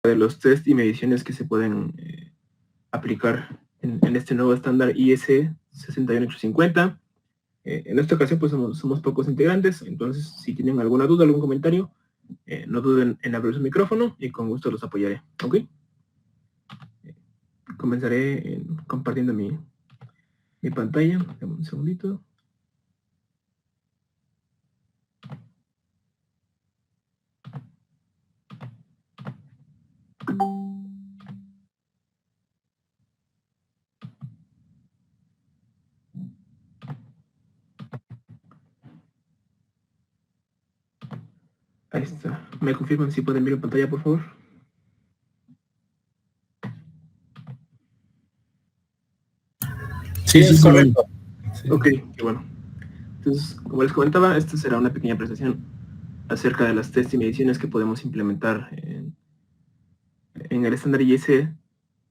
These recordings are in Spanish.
de los test y mediciones que se pueden aplicar en este nuevo estándar IS 61850. En esta ocasión pues somos pocos integrantes, entonces si tienen alguna duda, algún comentario, no duden en abrir su micrófono y con gusto los apoyaré. ¿Ok? Comenzaré compartiendo mi pantalla. Dame un segundito. Ahí está. ¿Me confirman si pueden ver la pantalla, por favor? Sí, sí, correcto. Sí. Ok, qué bueno. Entonces, como les comentaba, esta será una pequeña presentación acerca de las test y mediciones que podemos implementar en el estándar IS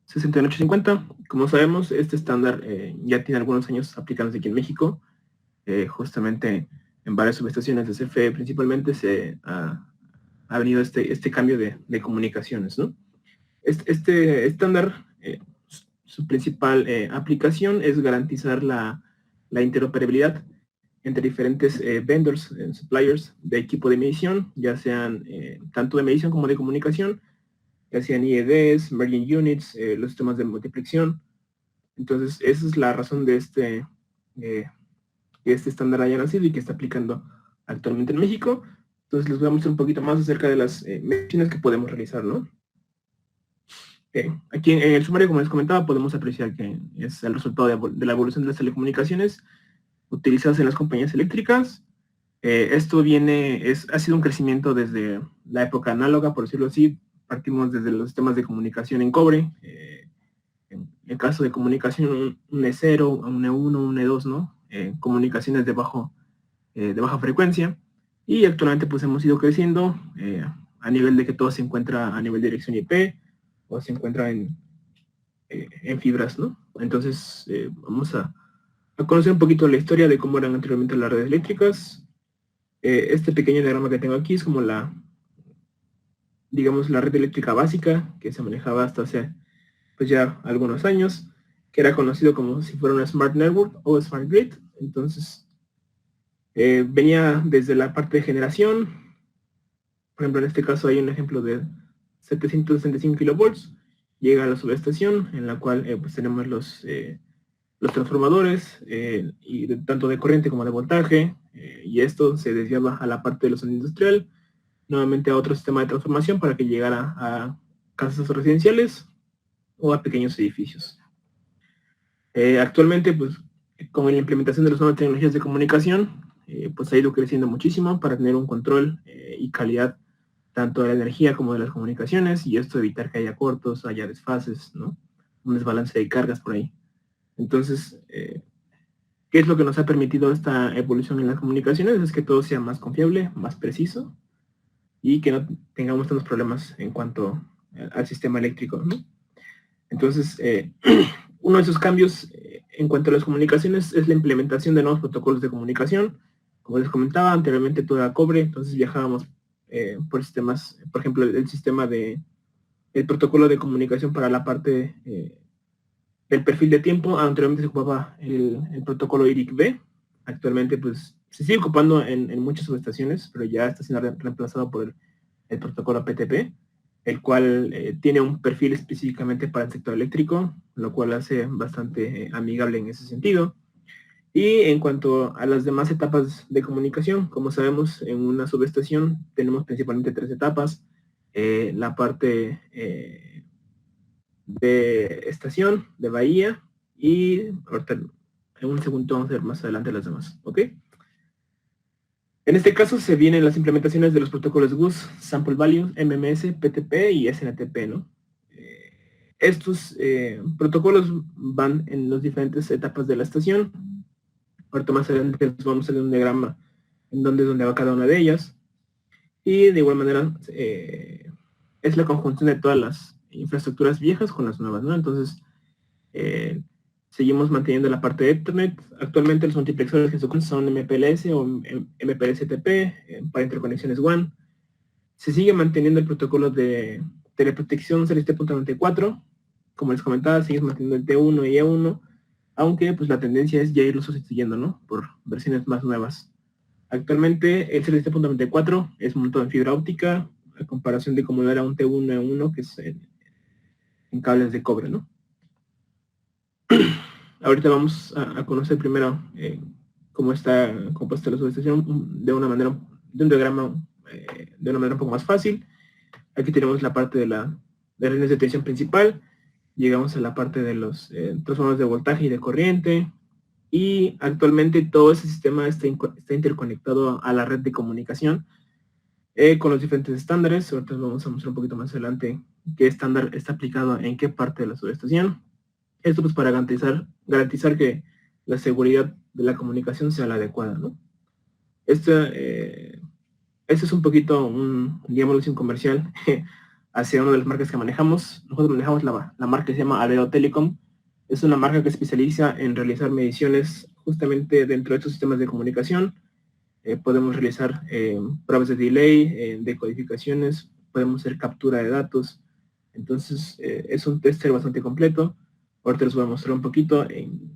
61850. Como sabemos, este estándar ya tiene algunos años aplicándose aquí en México. Justamente en varias subestaciones de CFE principalmente se ha venido este cambio de comunicaciones, ¿no? Este estándar, su principal aplicación es garantizar la interoperabilidad entre diferentes vendors, suppliers de equipo de medición, ya sean tanto de medición como de comunicación, ya sean IEDs, merging units, los sistemas de multiplicación. Entonces, esa es la razón de que este estándar haya nacido y que está aplicando actualmente en México. Entonces, les voy a mostrar un poquito más acerca de las mediciones que podemos realizar, ¿no? Aquí en el sumario, como les comentaba, podemos apreciar que es el resultado de la evolución de las telecomunicaciones utilizadas en las compañías eléctricas. Esto ha sido un crecimiento desde la época análoga, por decirlo así. Partimos desde los sistemas de comunicación en cobre. En el caso de comunicación, un E0, un E1, un E2, ¿no? Comunicaciones de baja frecuencia. Y actualmente pues hemos ido creciendo a nivel de que todo se encuentra a nivel de dirección IP o se encuentra en fibras, ¿no? Entonces vamos a conocer un poquito la historia de cómo eran anteriormente las redes eléctricas. Este pequeño diagrama que tengo aquí es como digamos, la red eléctrica básica que se manejaba hasta hace pues ya algunos años, que era conocido como si fuera una Smart Network o Smart Grid. Entonces, venía desde la parte de generación. Por ejemplo, en este caso hay un ejemplo de 765 kilovolts. Llega a la subestación, en la cual pues tenemos los transformadores, y tanto de corriente como de voltaje, y esto se desviaba a la parte de la zona industrial, nuevamente a otro sistema de transformación para que llegara a casas residenciales o a pequeños edificios. Actualmente, pues, con la implementación de las nuevas tecnologías de comunicación, pues ha ido creciendo muchísimo para tener un control y calidad tanto de la energía como de las comunicaciones, y esto evitar que haya cortos, haya desfases, ¿no? Un desbalance de cargas por ahí. Entonces, ¿qué es lo que nos ha permitido esta evolución en las comunicaciones? Es que todo sea más confiable, más preciso, y que no tengamos tantos problemas en cuanto al sistema eléctrico, ¿no? Entonces, uno de esos cambios en cuanto a las comunicaciones es la implementación de nuevos protocolos de comunicación. Como les comentaba, anteriormente todo era cobre, entonces viajábamos por sistemas, por ejemplo, el protocolo de comunicación para la parte del perfil de tiempo. Anteriormente se ocupaba el protocolo IRIC-V. Actualmente, pues, se sigue ocupando en muchas subestaciones, pero ya está siendo reemplazado por el protocolo PTP, el cual tiene un perfil específicamente para el sector eléctrico, lo cual hace bastante amigable en ese sentido. Y en cuanto a las demás etapas de comunicación, como sabemos, en una subestación tenemos principalmente 3 etapas. La parte de estación, de bahía, y ahorita en un segundo vamos a ver más adelante las demás, ¿ok? En este caso se vienen las implementaciones de los protocolos GUS, Sample Value, MMS, PTP y SNTP, ¿no? Estos protocolos van en las diferentes etapas de la estación. Ahorita más adelante les vamos a hacer un diagrama en donde va cada una de ellas. Y de igual manera es la conjunción de todas las infraestructuras viejas con las nuevas, ¿no? Entonces, seguimos manteniendo la parte de Ethernet. Actualmente los multiplexores que se usan son MPLS o MPLS-TP para interconexiones WAN. Se sigue manteniendo el protocolo de teleprotección CLST.94. Como les comentaba, seguimos manteniendo el T1 y E1, aunque pues la tendencia es ya irlo sustituyendo, ¿no? Por versiones más nuevas. Actualmente el CLST.94 es montado en fibra óptica, a comparación de como era un T1 E1, que es en cables de cobre, ¿no? Ahorita vamos a conocer primero cómo está compuesta la subestación de un diagrama de una manera un poco más fácil. Aquí tenemos la parte de las líneas de tensión principal, llegamos a la parte de los transformadores de voltaje y de corriente, y actualmente todo ese sistema está interconectado a la red de comunicación con los diferentes estándares. Ahorita vamos a mostrar un poquito más adelante qué estándar está aplicado en qué parte de la subestación. Esto pues para garantizar que la seguridad de la comunicación sea la adecuada, ¿no? Este es un poquito digamos, un comercial hacia una de las marcas que manejamos. Nosotros manejamos la marca que se llama Adeo Telecom. Es una marca que se especializa en realizar mediciones justamente dentro de estos sistemas de comunicación. Podemos realizar pruebas de delay, de codificaciones, podemos hacer captura de datos. Entonces es un tester bastante completo. Ahorita les voy a mostrar un poquito en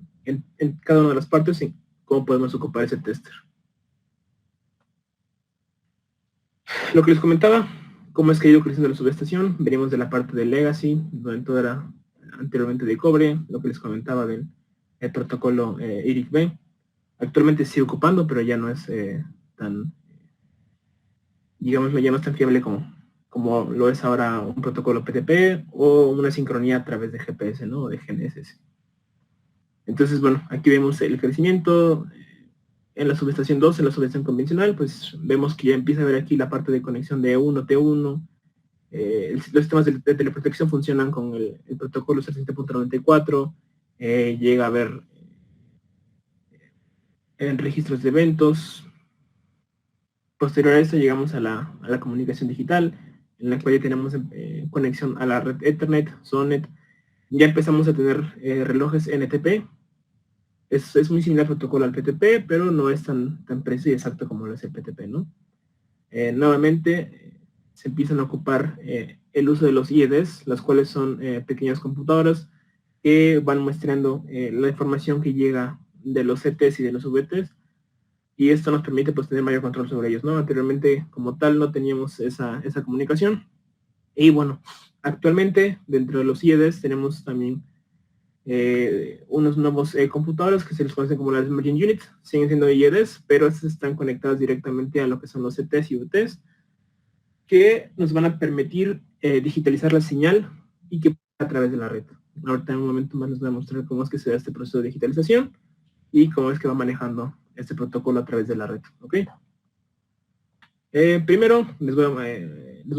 cada una de las partes y cómo podemos ocupar ese tester. Lo que les comentaba, cómo es que ha ido creciendo la subestación. Venimos de la parte de Legacy, donde todo era anteriormente de cobre. Lo que les comentaba del protocolo IRIC-B. Actualmente sigue ocupando, pero ya no es tan, digamos, ya no es tan fiable como lo es ahora un protocolo PTP o una sincronía a través de GPS, ¿no? O de GNSS. Entonces, bueno, aquí vemos el crecimiento. En la subestación 2, en la subestación convencional, pues vemos que ya empieza a ver aquí la parte de conexión de E1, T1. Los sistemas de teleprotección funcionan con el protocolo 7.94. Llega a haber en registros de eventos. Posterior a esto llegamos a la comunicación digital, en la cual ya tenemos conexión a la red Ethernet, SONET. Ya empezamos a tener relojes NTP. Es muy similar al protocolo al PTP, pero no es tan preciso y exacto como lo es el PTP, ¿no? Nuevamente se empiezan a ocupar el uso de los IEDs, las cuales son pequeñas computadoras que van muestrando la información que llega de los CTs y de los VTs, y esto nos permite pues tener mayor control sobre ellos, ¿no? Anteriormente como tal no teníamos esa comunicación, y bueno, actualmente dentro de los IEDs tenemos también unos nuevos computadores que se les conocen como las Emerging Units. Siguen siendo IEDs, pero estas están conectadas directamente a lo que son los CTs y VTs, que nos van a permitir digitalizar la señal y que a través de la red. Ahorita en un momento más les voy a mostrar cómo es que se da este proceso de digitalización y cómo es que va manejando este protocolo a través de la red, ¿ok? Primero les voy a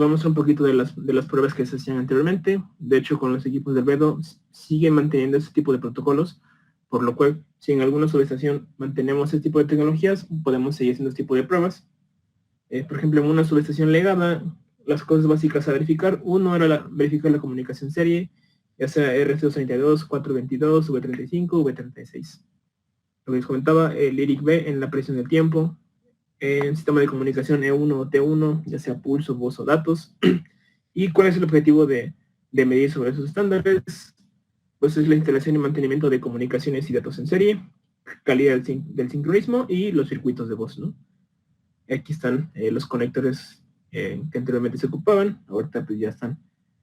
mostrar un poquito de las pruebas que se hacían anteriormente. De hecho, con los equipos del VEDO siguen manteniendo este tipo de protocolos, por lo cual, si en alguna subestación mantenemos este tipo de tecnologías, podemos seguir haciendo este tipo de pruebas. Por ejemplo, en una subestación legada, las cosas básicas a verificar, uno era verificar la comunicación serie, ya sea RC232, 422, V35, V36. Lo que les comentaba, el IRIC-B en la presión del tiempo, en sistema de comunicación E1 o T1, ya sea pulso, voz o datos. ¿Y cuál es el objetivo de medir sobre esos estándares? Pues es la instalación y mantenimiento de comunicaciones y datos en serie, calidad del sincronismo y los circuitos de voz, ¿no? Aquí están los conectores que anteriormente se ocupaban, ahorita pues ya están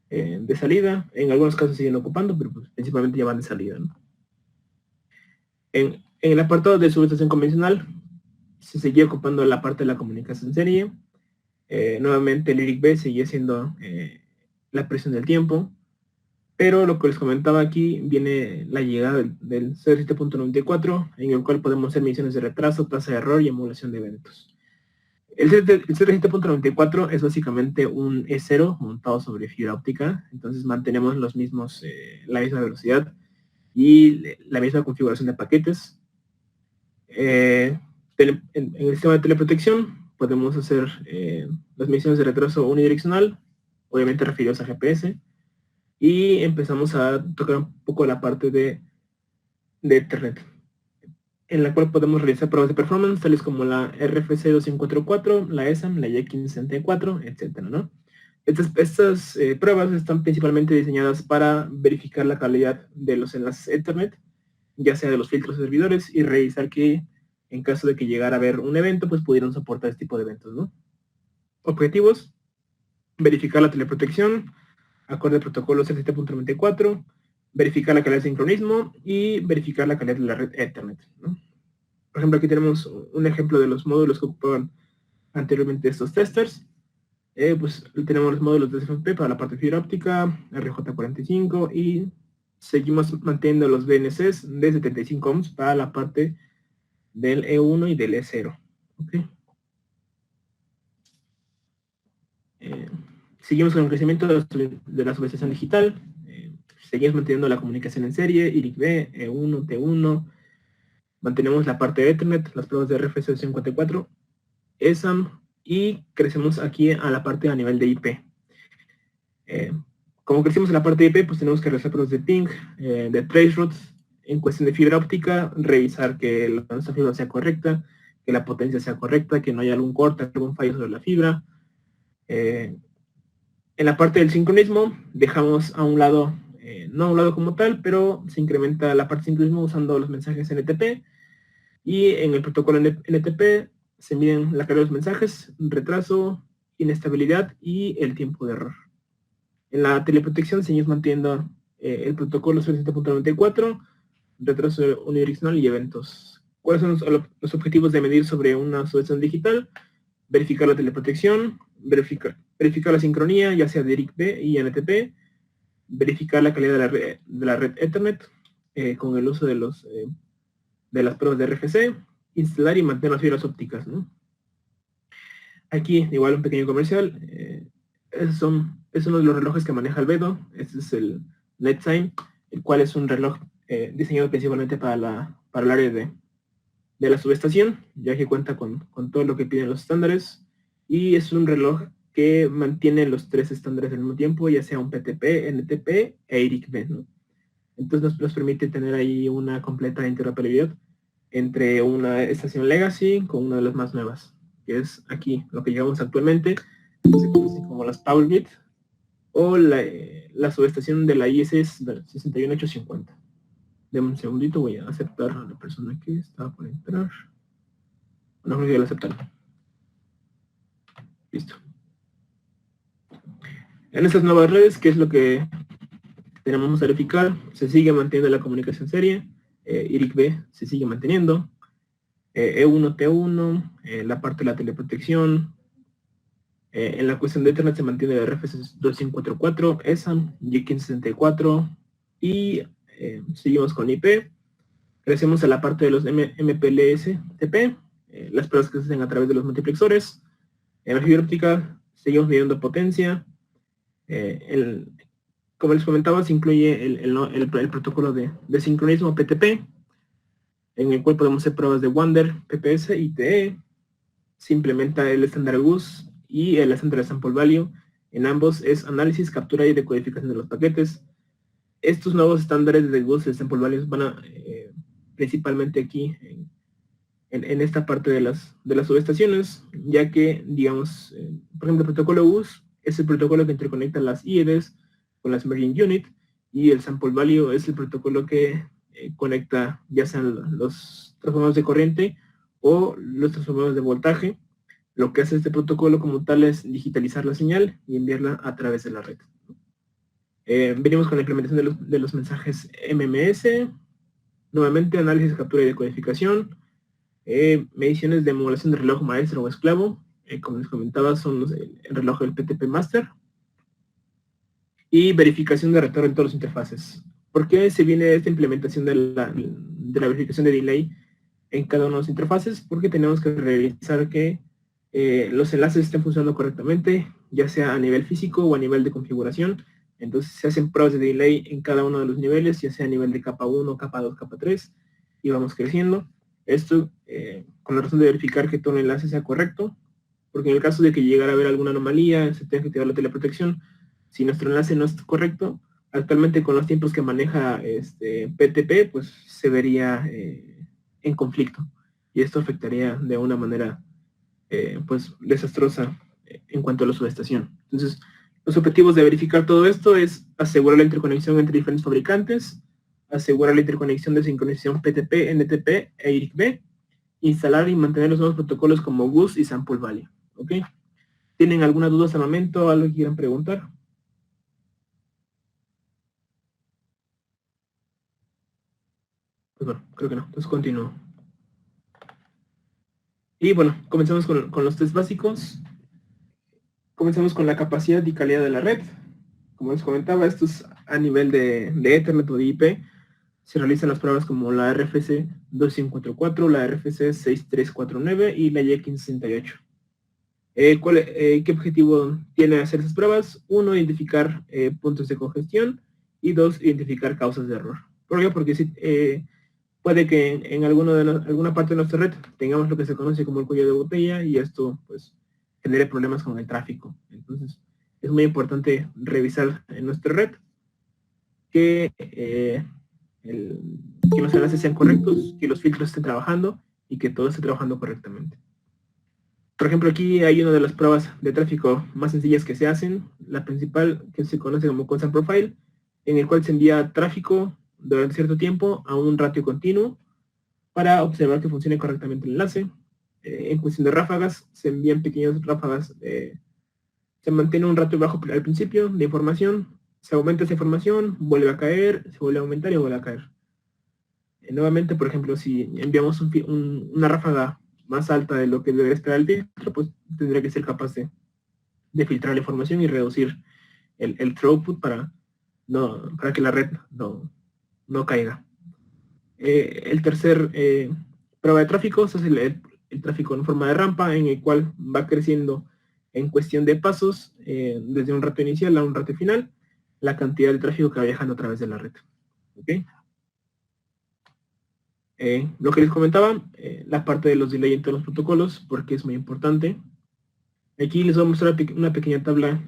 de salida. En algunos casos siguen ocupando, pero pues, principalmente ya van de salida, ¿no? En el apartado de subestación convencional, se seguía ocupando la parte de la comunicación en serie. Nuevamente el IRIC-B seguía siendo la presión del tiempo, pero lo que les comentaba aquí viene la llegada del 7.94, en el cual podemos hacer mediciones de retraso, tasa de error y emulación de eventos. El 7.94 es básicamente un E0 montado sobre fibra óptica, entonces mantenemos la misma velocidad y la misma configuración de paquetes. En el sistema de teleprotección podemos hacer las mediciones de retraso unidireccional, obviamente referidos a GPS, y empezamos a tocar un poco la parte de Ethernet, en la cual podemos realizar pruebas de performance, tales como la RFC 2544, la ESAM, la Y1564, etcétera, ¿no? Estas pruebas están principalmente diseñadas para verificar la calidad de los enlaces Ethernet, ya sea de los filtros de servidores, y revisar que en caso de que llegara a haber un evento, pues pudieran soportar este tipo de eventos, ¿no? Objetivos: verificar la teleprotección, acorde al protocolo 7.94, verificar la calidad de sincronismo y verificar la calidad de la red Ethernet, ¿no? Por ejemplo, aquí tenemos un ejemplo de los módulos que ocupaban anteriormente estos testers. Pues tenemos los módulos de SFP para la parte de fibra óptica, RJ45, y seguimos manteniendo los BNCs de 75 ohms para la parte del E1 y del E0. ¿Okay? Seguimos con el crecimiento de la subestación digital. Seguimos manteniendo la comunicación en serie, IRIC-B, E1, T1. Mantenemos la parte de Ethernet, las pruebas de RFC54, ESAM, y crecemos aquí a la parte a nivel de IP. Como crecimos en la parte de IP, pues tenemos que realizar pruebas de ping, de traceroutes. En cuestión de fibra óptica, revisar que nuestra fibra sea correcta, que la potencia sea correcta, que no haya algún corte, algún fallo sobre la fibra. En la parte del sincronismo, dejamos a un lado, no a un lado como tal, pero se incrementa la parte de sincronismo usando los mensajes NTP, y en el protocolo NTP se miden la calidad de los mensajes, retraso, inestabilidad y el tiempo de error. En la teleprotección seguimos manteniendo el protocolo 7.94, retraso unidireccional y eventos. ¿Cuáles son los objetivos de medir sobre una subestación digital? Verificar la teleprotección, verificar la sincronía, ya sea de IRIC-B y NTP, verificar la calidad de la red Ethernet con el uso de las pruebas de RFC, instalar y mantener las fibras ópticas, ¿no? Aquí, igual un pequeño comercial. Es uno de los relojes que maneja Albedo. Este es el NetSign, el cual es un reloj diseñado principalmente para el área de la subestación, ya que cuenta con todo lo que piden los estándares, y es un reloj que mantiene los tres estándares al mismo tiempo, ya sea un PTP, NTP e IRIC-B, ¿no? Entonces nos permite tener ahí una completa interoperabilidad entre una estación legacy con una de las más nuevas, que es aquí lo que llevamos actualmente, se conoce como las Power Grid, o la subestación de la ISS 61850. Deme un segundito, voy a aceptar a la persona que estaba por entrar. No creo que ya la aceptaron. Listo. En estas nuevas redes, ¿qué es lo que tenemos que verificar? Se sigue manteniendo la comunicación serie, IRIC-B se sigue manteniendo, E1, T1, la parte de la teleprotección. En la cuestión de Ethernet se mantiene el RFC 2544, ESAM, G1564, y seguimos con IP. Crecemos a la parte de los MPLS-TP, las pruebas que se hacen a través de los multiplexores. En la fibra óptica seguimos midiendo potencia. Como les comentaba, se incluye el protocolo de sincronismo PTP, en el cual podemos hacer pruebas de Wander, PPS y TE. Se implementa el estándar GUS y el estándar sample value. En ambos es análisis, captura y decodificación de los paquetes. Estos nuevos estándares de GUS y sample values van a principalmente aquí en esta parte de las subestaciones, ya que, digamos, por ejemplo, el protocolo GUS es el protocolo que interconecta las IEDs con las merging unit, y el sample value es el protocolo que conecta ya sean los transformadores de corriente o los transformadores de voltaje. Lo que hace este protocolo como tal es digitalizar la señal y enviarla a través de la red. Venimos con la implementación de los mensajes MMS, nuevamente análisis, captura y decodificación, mediciones de emulación de reloj maestro o esclavo, como les comentaba, son el reloj del PTP Master, y verificación de retorno en todas las interfaces. ¿Por qué se viene esta implementación de la verificación de delay en cada una de las interfaces? Porque tenemos que revisar que los enlaces estén funcionando correctamente, ya sea a nivel físico o a nivel de configuración. Entonces se hacen pruebas de delay en cada uno de los niveles, ya sea a nivel de capa 1, capa 2, capa 3, y vamos creciendo. Esto con la razón de verificar que todo el enlace sea correcto, porque en el caso de que llegara a haber alguna anomalía, se tenga que activar la teleprotección. Si nuestro enlace no es correcto, actualmente con los tiempos que maneja PTP, pues se vería en conflicto, y esto afectaría de una manera pues desastrosa en cuanto a la subestación. Entonces, Los objetivos de verificar todo esto es asegurar la interconexión entre diferentes fabricantes, asegurar la interconexión de sincronización PTP, NTP e IRIC-B, instalar y mantener los nuevos protocolos como GUS y Sample Value. ¿Ok? ¿Tienen alguna duda hasta el momento? ¿Algo que quieran preguntar? Pues bueno, creo que no. Entonces continúo. Y bueno, comenzamos con los test básicos. Comenzamos con la capacidad y calidad de la red. Como les comentaba, esto es a nivel de Ethernet o de IP. Se realizan las pruebas como la RFC 2544, la RFC 6349 y la Y1568. ¿Qué objetivo tiene hacer esas pruebas? Uno, identificar puntos de congestión y dos, identificar causas de error. ¿Por qué? Porque si, puede que en alguna parte de nuestra red tengamos lo que se conoce como el cuello de botella y esto pues genere problemas con el tráfico. Entonces es muy importante revisar en nuestra red que los enlaces sean correctos, que los filtros estén trabajando y que todo esté trabajando correctamente. Por ejemplo, aquí hay una de las pruebas de tráfico más sencillas que se hacen, la principal que se conoce como Constant Profile, en el cual se envía tráfico durante cierto tiempo a un ratio continuo para observar que funcione correctamente el enlace. En cuestión de ráfagas, se envían pequeñas ráfagas, se mantiene un ratio bajo al principio de información, se aumenta esa información, vuelve a caer, se vuelve a aumentar y vuelve a caer. Nuevamente, por ejemplo, si enviamos una ráfaga más alta de lo que debería esperar el filtro, pues tendría que ser capaz de filtrar la información y reducir el throughput para que la red no caiga. El tercer prueba de tráfico es el tráfico en forma de rampa, en el cual va creciendo en cuestión de pasos, desde un ratio inicial a un ratio final, la cantidad de tráfico que va viajando a través de la red. ¿Okay? Lo que les comentaba, la parte de los delay entre los protocolos, porque es muy importante. Aquí les voy a mostrar una pequeña tabla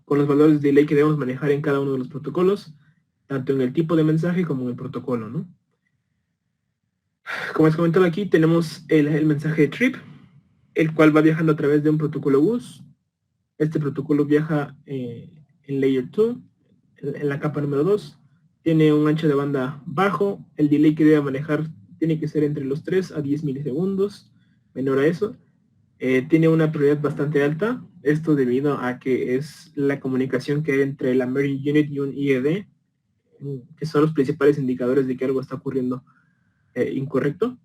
con los valores de delay que debemos manejar en cada uno de los protocolos, tanto en el tipo de mensaje como en el protocolo, ¿no? Como les comentaba aquí, tenemos el mensaje de trip, el cual va viajando a través de un protocolo GUS. Este protocolo viaja en Layer 2, en la capa número 2. Tiene un ancho de banda bajo. El delay que debe manejar tiene que ser entre los 3 a 10 milisegundos, menor a eso. Tiene una prioridad bastante alta. Esto debido a que es la comunicación que hay entre la Merging Unit y un IED, que son los principales indicadores de que algo está ocurriendo incorrecto.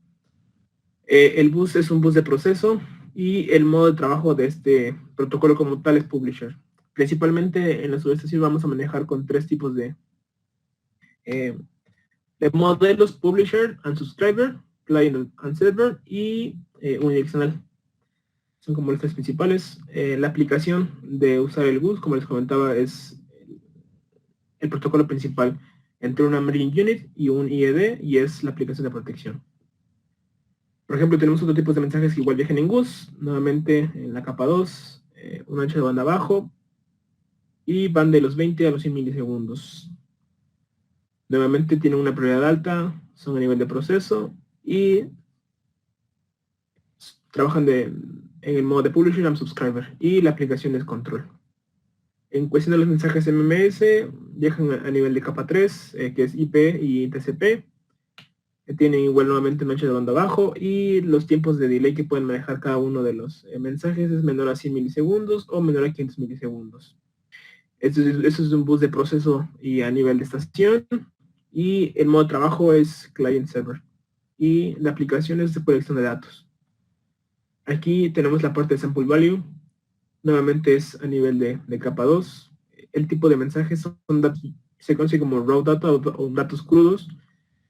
El bus es un bus de proceso y el modo de trabajo de este protocolo como tal es publisher. Principalmente en la subestación vamos a manejar con tres tipos de modelos: publisher and subscriber, client and server y unidireccional. Son como los tres principales. La aplicación de usar el bus, como les comentaba, es el protocolo principal entre una Merging Unit y un IED, y es la aplicación de protección. Por ejemplo, tenemos otro tipo de mensajes que igual viajan en GUS, nuevamente en la capa 2, un ancho de banda bajo, y van de los 20 a los 100 milisegundos. Nuevamente tienen una prioridad alta, son a nivel de proceso, y trabajan en el modo de Publisher and Subscriber, y la aplicación es control. En cuestión de los mensajes MMS, viajan a nivel de capa 3, que es IP y TCP, tienen igual nuevamente un ancho de banda bajo, y los tiempos de delay que pueden manejar cada uno de los mensajes es menor a 100 milisegundos o menor a 500 milisegundos. Eso es un bus de proceso y a nivel de estación, y el modo de trabajo es client server, y la aplicación es de colección de datos. Aquí tenemos la parte de sample value, nuevamente es a nivel de capa 2. El tipo de mensajes son datos, se conoce como raw data o datos crudos.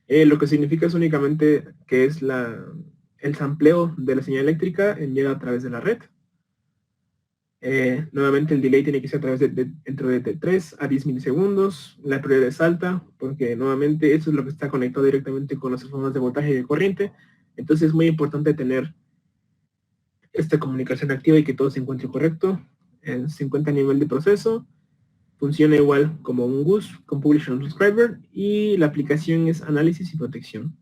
Lo que significa es únicamente que es el sampleo de la señal eléctrica enviada a través de la red. Nuevamente el delay tiene que ser a través dentro de 3 a 10 milisegundos. La prioridad es alta porque nuevamente eso es lo que está conectado directamente con las transformadores de voltaje y de corriente. Entonces es muy importante tener esta comunicación activa y que todo se encuentre correcto. Se encuentra a nivel de proceso. Funciona igual como un GUS con Publisher and Subscriber, y la aplicación es análisis y protección.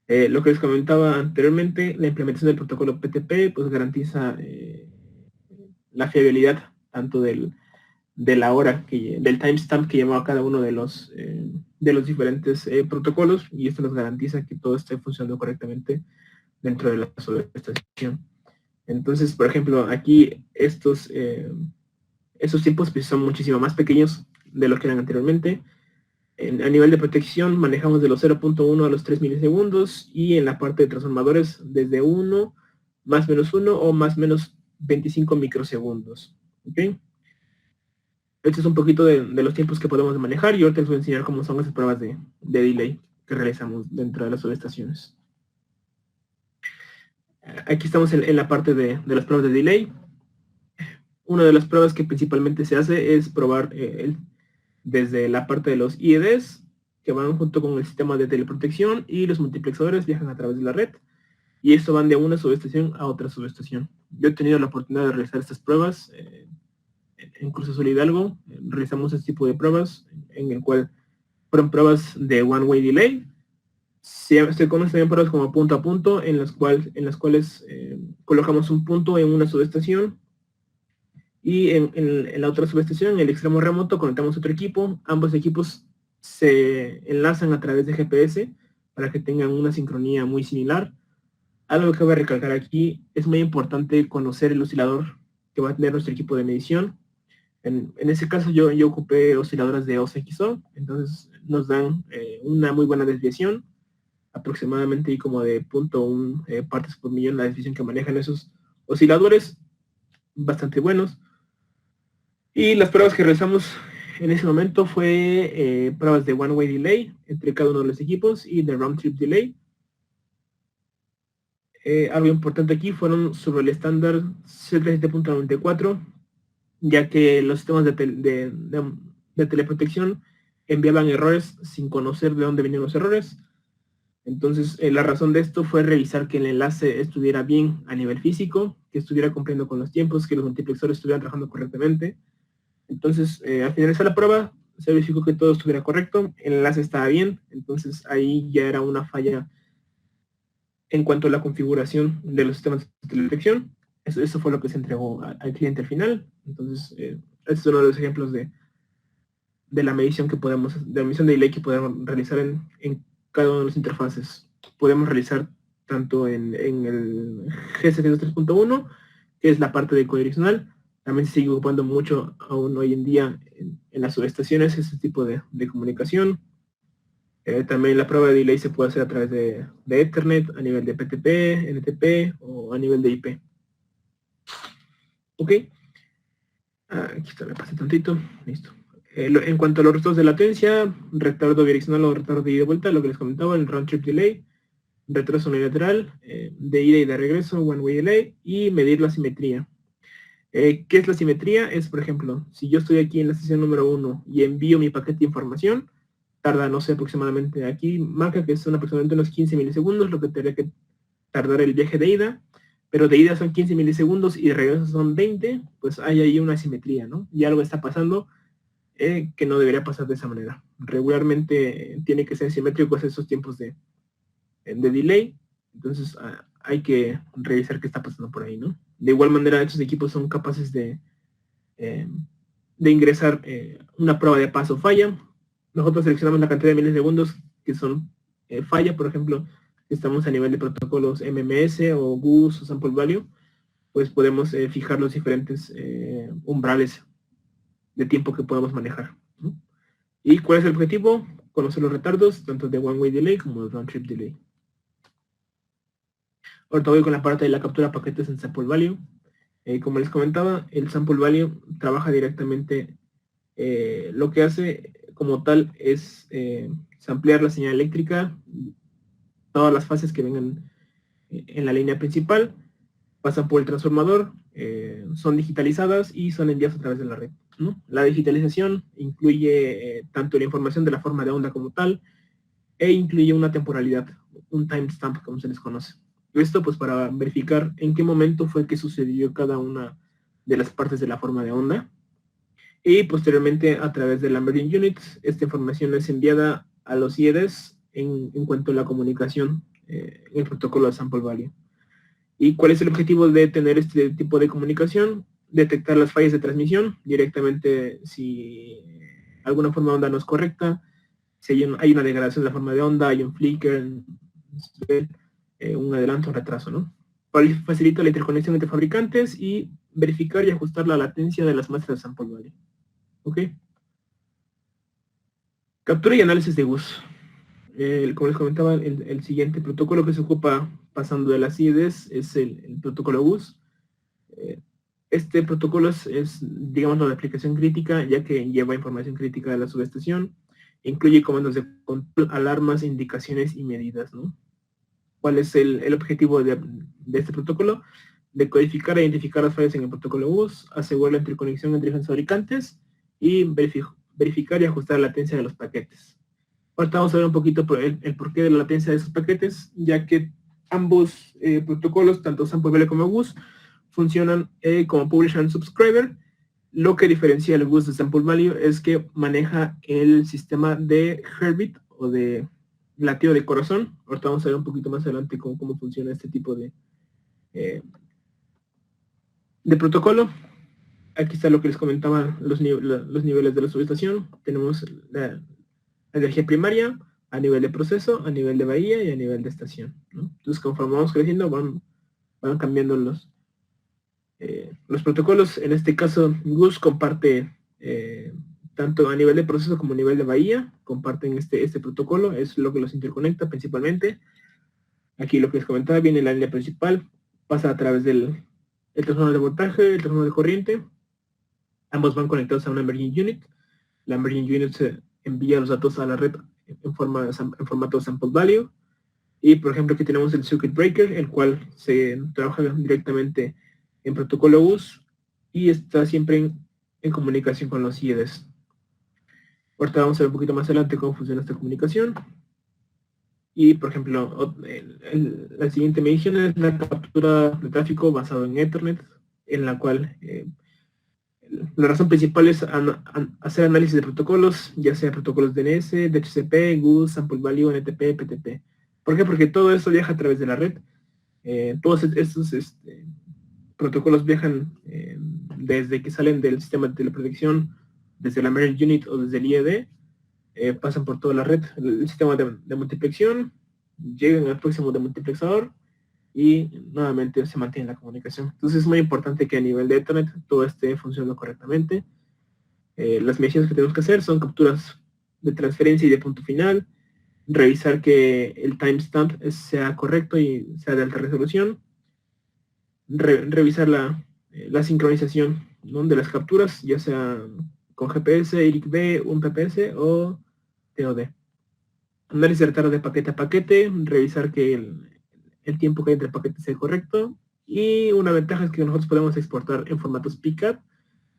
Lo que les comentaba anteriormente, la implementación del protocolo PTP pues garantiza la fiabilidad tanto del de la hora, del timestamp que llevaba cada uno de los diferentes protocolos, y esto nos garantiza que todo esté funcionando correctamente dentro de la subestación. Entonces, por ejemplo, aquí estos tiempos pues, son muchísimo más pequeños de lo que eran anteriormente. A nivel de protección manejamos de los 0.1 a los 3 milisegundos, y en la parte de transformadores desde 1, más menos 1 o más menos 25 microsegundos. ¿Okay? Este es un poquito de los tiempos que podemos manejar, y ahorita les voy a enseñar cómo son esas pruebas de delay que realizamos dentro de las subestaciones. Aquí estamos en la parte de las pruebas de delay. Una de las pruebas que principalmente se hace es probar desde la parte de los IEDs, que van junto con el sistema de teleprotección, y los multiplexadores viajan a través de la red, y esto van de una subestación a otra subestación. Yo he tenido la oportunidad de realizar estas pruebas en Cruz Azul Hidalgo. Realizamos este tipo de pruebas en el cual fueron pruebas de one way delay. Se conocen también pruebas como punto a punto, en las cuales colocamos un punto en una subestación, y en la otra subestación, en el extremo remoto, conectamos otro equipo. Ambos equipos se enlazan a través de GPS para que tengan una sincronía muy similar. Algo que voy a recalcar aquí: es muy importante conocer el oscilador que va a tener nuestro equipo de medición. En ese caso yo ocupé osciladoras de OSXO, entonces nos dan una muy buena desviación, aproximadamente como de 0.1 partes por millón la desviación que manejan esos osciladores, bastante buenos. Y las pruebas que realizamos en ese momento fue pruebas de one way delay entre cada uno de los equipos y de round trip delay. Algo importante aquí fueron sobre el estándar C37.94, ya que los sistemas de teleprotección enviaban errores sin conocer de dónde venían los errores. Entonces, la razón de esto fue revisar que el enlace estuviera bien a nivel físico, que estuviera cumpliendo con los tiempos, que los multiplexores estuvieran trabajando correctamente. Entonces, al finalizar la prueba, se verificó que todo estuviera correcto, el enlace estaba bien. Entonces, ahí ya era una falla en cuanto a la configuración de los sistemas de teledetección. Eso fue lo que se entregó al cliente al final. Entonces, este es uno de los ejemplos de la medición que podemos, de la medición de delay que podemos realizar en cada una de las interfaces. Podemos realizar tanto en el G703.1, que es la parte de codireccional. También se sigue ocupando mucho aún hoy en día en las subestaciones ese tipo de comunicación. También la prueba de delay se puede hacer a través de Ethernet, a nivel de PTP, NTP o a nivel de IP. Ok. Aquí está, me pasé tantito. Listo. En cuanto a los retos de latencia, retardo direccional o retardo de ida y vuelta, lo que les comentaba, el round trip delay, retraso unilateral, de ida y de regreso, one way delay, y medir la simetría. ¿Qué es la simetría? Es, por ejemplo, si yo estoy aquí en la estación número 1 y envío mi paquete de información, tarda, no sé, aproximadamente, aquí marca que son aproximadamente unos 15 milisegundos, lo que tendría que tardar el viaje de ida, pero de ida son 15 milisegundos y de regreso son 20, pues hay ahí una asimetría, ¿no? Y algo está pasando que no debería pasar de esa manera. Regularmente tiene que ser simétricos esos tiempos de delay. Entonces hay que revisar qué está pasando por ahí, ¿no? De igual manera, estos equipos son capaces de ingresar una prueba de paso falla. Nosotros seleccionamos la cantidad de milisegundos que son falla. Por ejemplo, si estamos a nivel de protocolos MMS o GUS o Sample Value, pues podemos fijar los diferentes umbrales de tiempo que podemos manejar, ¿no? ¿Y cuál es el objetivo? Conocer los retardos, tanto de one way delay como de round trip delay. Ahorita voy con la parte de la captura de paquetes en Sample Value. Como les comentaba, el Sample Value trabaja directamente, lo que hace como tal es samplear la señal eléctrica, todas las fases que vengan en la línea principal, pasan por el transformador, son digitalizadas y son enviadas a través de la red, ¿no? La digitalización incluye tanto la información de la forma de onda como tal, e incluye una temporalidad, un timestamp como se les conoce. Esto pues para verificar en qué momento fue que sucedió cada una de las partes de la forma de onda, y posteriormente a través del Lambert Units esta información es enviada a los IEDs en cuanto a la comunicación en el protocolo de Sample Value. ¿Y cuál es el objetivo de tener este tipo de comunicación? detectar las fallas de transmisión directamente si alguna forma de onda no es correcta, si hay una degradación de la forma de onda, hay un flicker, un adelanto o retraso, ¿no? Facilita la interconexión entre fabricantes y verificar y ajustar la latencia de las muestras de sample value. ¿Ok? Captura y análisis de GUS. Como les comentaba, el siguiente protocolo que se ocupa pasando de las IEDs es el protocolo GUS. Este protocolo es, digamos, de aplicación crítica, ya que lleva información crítica de la subestación, incluye comandos de control, alarmas, indicaciones y medidas, ¿no? ¿Cuál es el objetivo de este protocolo? De codificar e identificar las fallas en el protocolo GUS, asegurar la interconexión entre diferentes fabricantes y verificar y ajustar la latencia de los paquetes. Ahorita vamos a ver un poquito el porqué de la latencia de esos paquetes, ya que ambos protocolos, tanto Sample Value como GUS, funcionan como Publisher and Subscriber. Lo que diferencia el GUS de Sample Value es que maneja el sistema de Heartbeat o de latido de corazón. Ahorita vamos a ver un poquito más adelante cómo funciona este tipo de protocolo. Aquí está lo que les comentaba, los niveles de la subestación. Tenemos la energía primaria a nivel de proceso, a nivel de bahía y a nivel de estación, ¿no? Entonces, conforme vamos creciendo, van cambiando los protocolos. En este caso, GUS comparte tanto a nivel de proceso como a nivel de bahía, comparten este protocolo, es lo que los interconecta principalmente. Aquí lo que les comentaba, viene la línea principal, pasa a través del transformador de voltaje, el transformador de corriente. Ambos van conectados a una Emerging Unit. La Emerging Unit se envía los datos a la red en formato sample value. Y por ejemplo aquí tenemos el circuit breaker, el cual se trabaja directamente en protocolo GUS y está siempre en comunicación con los IEDs. Ahorita vamos a ver un poquito más adelante cómo funciona esta comunicación. Y por ejemplo, la siguiente medición es la captura de tráfico basado en Ethernet, en la cual la razón principal es hacer análisis de protocolos, ya sea protocolos DNS, DHCP, GUS, Sample Value, NTP, PTP. ¿Por qué? Porque todo eso viaja a través de la red. Todos estos protocolos viajan desde que salen del sistema de teleprotección, desde la Emerging Unit o desde el IED, pasan por toda la red, el sistema de multiplexación, llegan al próximo demultiplexador y nuevamente se mantiene la comunicación. Entonces es muy importante que a nivel de Ethernet todo esté funcionando correctamente. Las mediciones que tenemos que hacer son capturas de transferencia y de punto final, revisar que el timestamp sea correcto y sea de alta resolución, revisar la sincronización, ¿no?, de las capturas, ya sea con GPS, IRIC-V, un PPS o TOD. Análisis de retardo de paquete a paquete, revisar que el tiempo que hay entre paquetes sea correcto, y una ventaja es que nosotros podemos exportar en formatos PCAP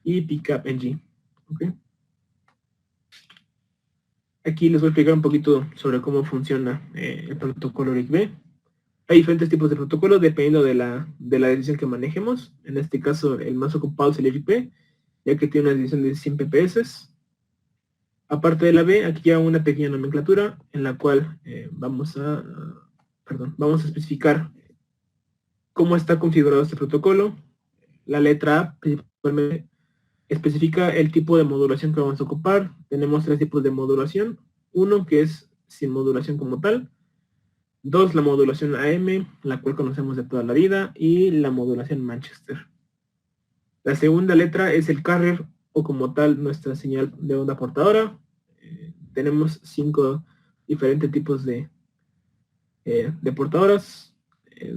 y PCAP-NG. ¿Okay? Aquí les voy a explicar un poquito sobre cómo funciona el protocolo IRIC-V. Hay diferentes tipos de protocolos dependiendo de la decisión que manejemos. En este caso, el más ocupado es el IRIC-V, ya que tiene una decisión de 100 PPS. Aparte de la B, aquí hay una pequeña nomenclatura en la cual vamos a especificar cómo está configurado este protocolo. La letra A principalmente especifica el tipo de modulación que vamos a ocupar. Tenemos 3 tipos de modulación. Uno que es sin modulación como tal. 2, la modulación AM, la cual conocemos de toda la vida. Y la modulación Manchester. La segunda letra es el carrier o como tal nuestra señal de onda portadora. Tenemos 5 diferentes tipos de portadoras.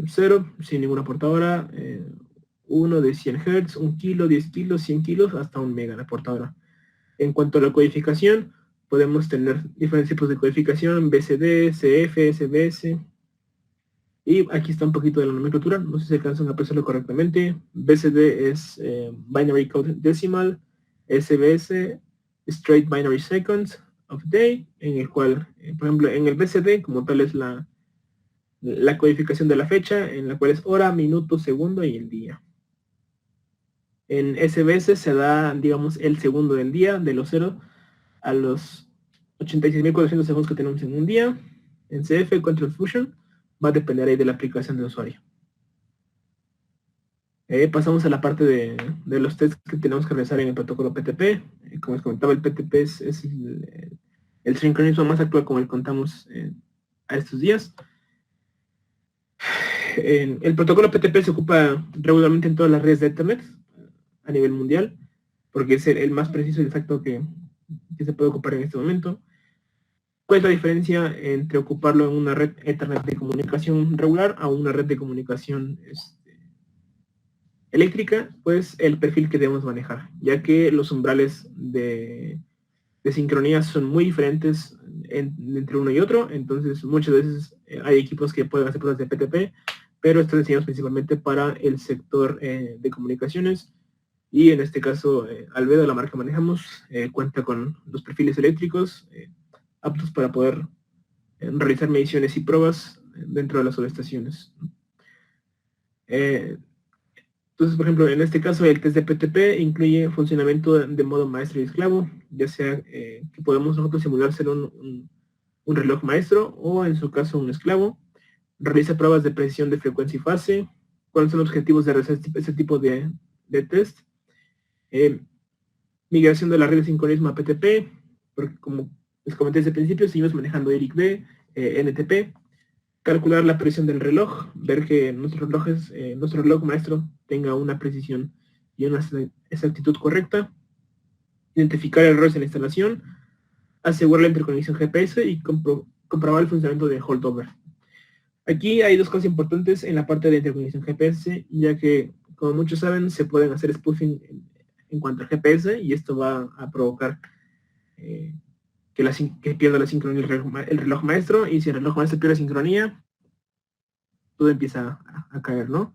0, sin ninguna portadora. 1 de 100 Hz, 1 kilo, 10 kilos, 100 kilos, hasta 1 mega la portadora. En cuanto a la codificación, podemos tener diferentes tipos de codificación, BCD, CF, SBS. Y aquí está un poquito de la nomenclatura, no sé si alcanzan a apreciarlo correctamente. BCD es Binary Code Decimal, SBS, Straight Binary Seconds of Day, en el cual, por ejemplo, en el BCD como tal es la codificación de la fecha, en la cual es hora, minuto, segundo y el día. En SBS se da, digamos, el segundo del día, de los 0 a los 86.400 segundos que tenemos en un día. En CF, Control Fusion, va a depender ahí de la aplicación del usuario. Pasamos a la parte de los tests que tenemos que realizar en el protocolo PTP. Como les comentaba, el PTP es el sincronismo más actual como el contamos a estos días. El protocolo PTP se ocupa regularmente en todas las redes de Ethernet a nivel mundial, porque es el más preciso y exacto que se puede ocupar en este momento. ¿Cuál es la diferencia entre ocuparlo en una red Ethernet de comunicación regular a una red de comunicación eléctrica? Pues el perfil que debemos manejar, ya que los umbrales de sincronía son muy diferentes entre uno y otro, entonces muchas veces hay equipos que pueden hacer pruebas de PTP, pero están diseñados principalmente para el sector de comunicaciones, y en este caso Albedo, la marca que manejamos, cuenta con los perfiles eléctricos aptos para poder realizar mediciones y pruebas dentro de las subestaciones. Entonces, por ejemplo, en este caso el test de PTP incluye funcionamiento de modo maestro y esclavo, ya sea que podemos nosotros simular ser un reloj maestro o en su caso un esclavo. Realiza pruebas de precisión de frecuencia y fase. ¿Cuáles son los objetivos de realizar este tipo de test? Migración de la red de sincronismo a PTP, porque como les comenté desde el principio, seguimos manejando ERIC-B, NTP. Calcular la presión del reloj, ver que nuestro reloj maestro tenga una precisión y una exactitud correcta, identificar errores en la instalación, asegurar la interconexión GPS y comprobar el funcionamiento de holdover. Aquí hay dos cosas importantes en la parte de interconexión GPS, ya que, como muchos saben, se pueden hacer spoofing en cuanto al GPS, y esto va a provocar que pierda la sincronía el reloj maestro, y si el reloj maestro pierde sincronía, todo empieza a caer, ¿no?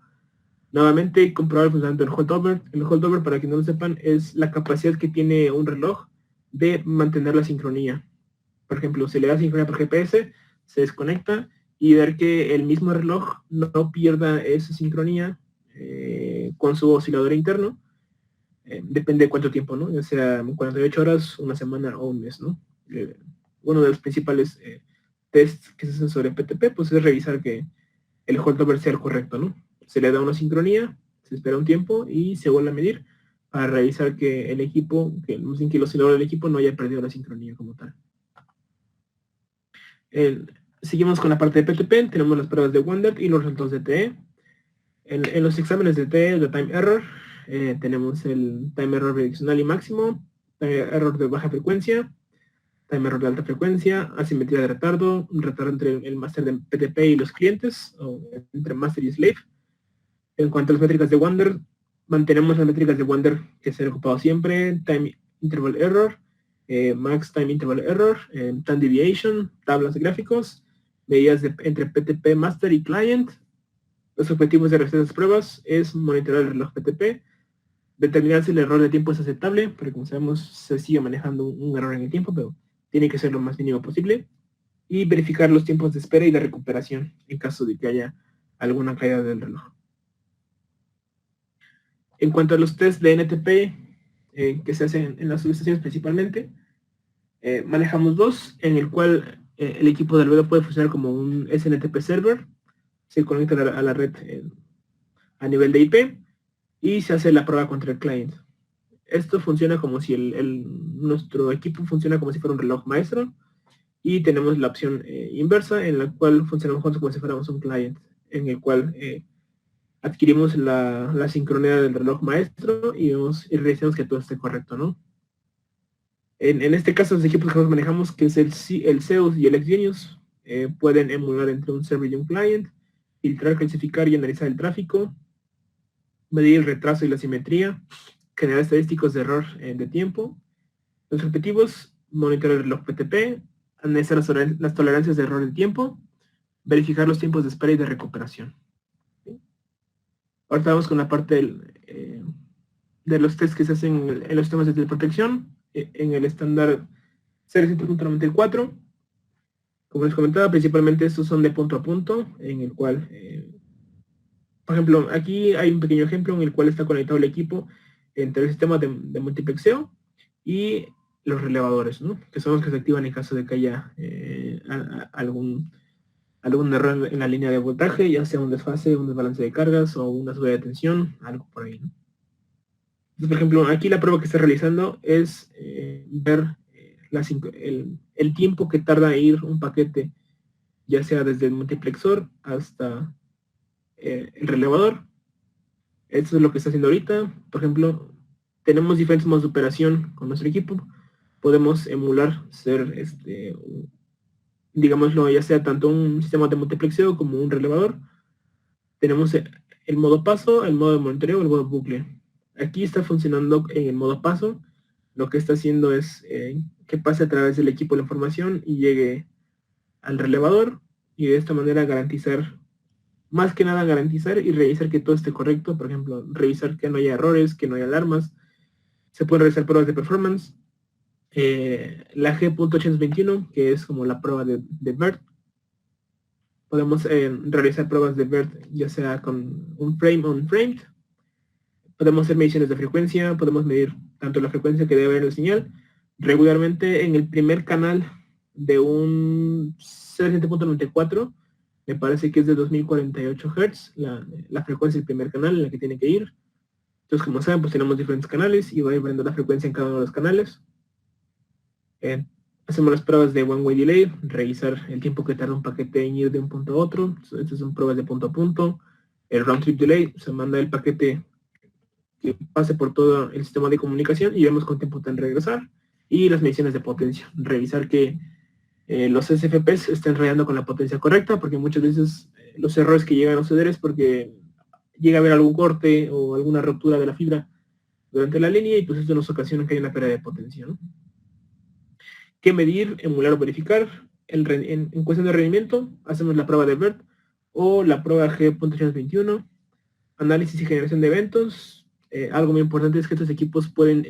Nuevamente, comprobar el funcionamiento del holdover. El holdover, para quienes no lo sepan, es la capacidad que tiene un reloj de mantener la sincronía. Por ejemplo, se le da sincronía por GPS, se desconecta, y ver que el mismo reloj no pierda esa sincronía con su oscilador interno. Depende de cuánto tiempo, ¿no? Ya sea 48 horas, una semana o un mes, ¿no? Uno de los principales tests que se hacen sobre PTP, pues es revisar que el holdover sea el correcto, ¿no? Se le da una sincronía, se espera un tiempo y se vuelve a medir para revisar que el equipo, que el oscilador del equipo no haya perdido la sincronía como tal. Seguimos con la parte de PTP, tenemos las pruebas de WANDERT y los resultados de TE. En los exámenes de TE, de Time Error, tenemos el Time Error bidireccional y máximo, Time Error de baja frecuencia, Time Error de alta frecuencia, asimetría de retardo, un retardo entre el máster de PTP y los clientes, o entre máster y slave. En cuanto a las métricas de WANDERT, mantenemos las métricas de WANDERT que se han ocupado siempre: Time Interval Error, Max Time Interval Error, Time Deviation, tablas de gráficos, medidas entre PTP Master y Client. Los objetivos de estas pruebas es monitorear el reloj PTP, determinar si el error de tiempo es aceptable, porque como sabemos se sigue manejando un error en el tiempo, pero tiene que ser lo más mínimo posible, y verificar los tiempos de espera y de recuperación en caso de que haya alguna caída del reloj. En cuanto a los test de NTP que se hacen en las subestaciones principalmente, manejamos dos, en el cual el equipo de Albedo puede funcionar como un SNTP server, se conecta a la red a nivel de IP y se hace la prueba contra el client. Esto funciona como si nuestro equipo funciona como si fuera un reloj maestro, y tenemos la opción inversa, en la cual funcionamos juntos como si fuéramos un client, en el cual adquirimos la sincronía del reloj maestro y revisamos que todo esté correcto, ¿no? En este caso, los equipos que nosotros manejamos, que es el Zeus y el XGenius, pueden emular entre un server y un client, filtrar, clasificar y analizar el tráfico, medir el retraso y la simetría, generar estadísticos de error de tiempo. Los objetivos: monitorear el reloj PTP, analizar las tolerancias de error de tiempo, verificar los tiempos de espera y de recuperación. Ahora vamos con la parte de los tests que se hacen en los sistemas de teleprotección, en el estándar 0.94. Como les comentaba, principalmente estos son de punto a punto, en el cual, por ejemplo, aquí hay un pequeño ejemplo en el cual está conectado el equipo entre el sistema de multiplexeo y los relevadores, ¿no? Que son los que se activan en caso de que haya algún algún error en la línea de voltaje, ya sea un desfase, un desbalance de cargas o una subida de tensión, algo por ahí, ¿no? Entonces, por ejemplo, aquí la prueba que está realizando es ver el tiempo que tarda en ir un paquete, ya sea desde el multiplexor hasta el relevador. Esto es lo que está haciendo ahorita. Por ejemplo, tenemos diferentes modos de operación con nuestro equipo. Podemos emular ser, digámoslo, ya sea tanto un sistema de multiplexeo como un relevador. Tenemos el modo paso, el modo de monitoreo, el modo bucle. Aquí está funcionando en el modo paso. Lo que está haciendo es que pase a través del equipo la información y llegue al relevador, y de esta manera garantizar, más que nada garantizar y revisar que todo esté correcto. Por ejemplo, revisar que no haya errores, que no haya alarmas. Se pueden realizar pruebas de performance. La G.821, que es como la prueba de BERT. Podemos realizar pruebas de BERT ya sea con un frame o un framed. Podemos hacer mediciones de frecuencia, podemos medir tanto la frecuencia que debe haber la señal. Regularmente en el primer canal de un 7.94, me parece que es de 2048 Hz, la frecuencia del primer canal en la que tiene que ir. Entonces, como saben, pues tenemos diferentes canales y va a ir variando la frecuencia en cada uno de los canales. Hacemos las pruebas de one way delay, revisar el tiempo que tarda un paquete en ir de un punto a otro. Estas son pruebas de punto a punto. El round trip delay, se manda el paquete que pase por todo el sistema de comunicación y vemos cuánto tiempo tarda en regresar. Y las mediciones de potencia, revisar que los SFPs estén rayando con la potencia correcta, porque muchas veces los errores que llegan a suceder es porque llega a haber algún corte o alguna ruptura de la fibra durante la línea, y pues esto nos ocasiona que haya una pérdida de potencia, ¿no? ¿Qué medir, emular o verificar? En cuestión de rendimiento, hacemos la prueba de BERT o la prueba G.821. Análisis y generación de eventos. Algo muy importante es que estos equipos pueden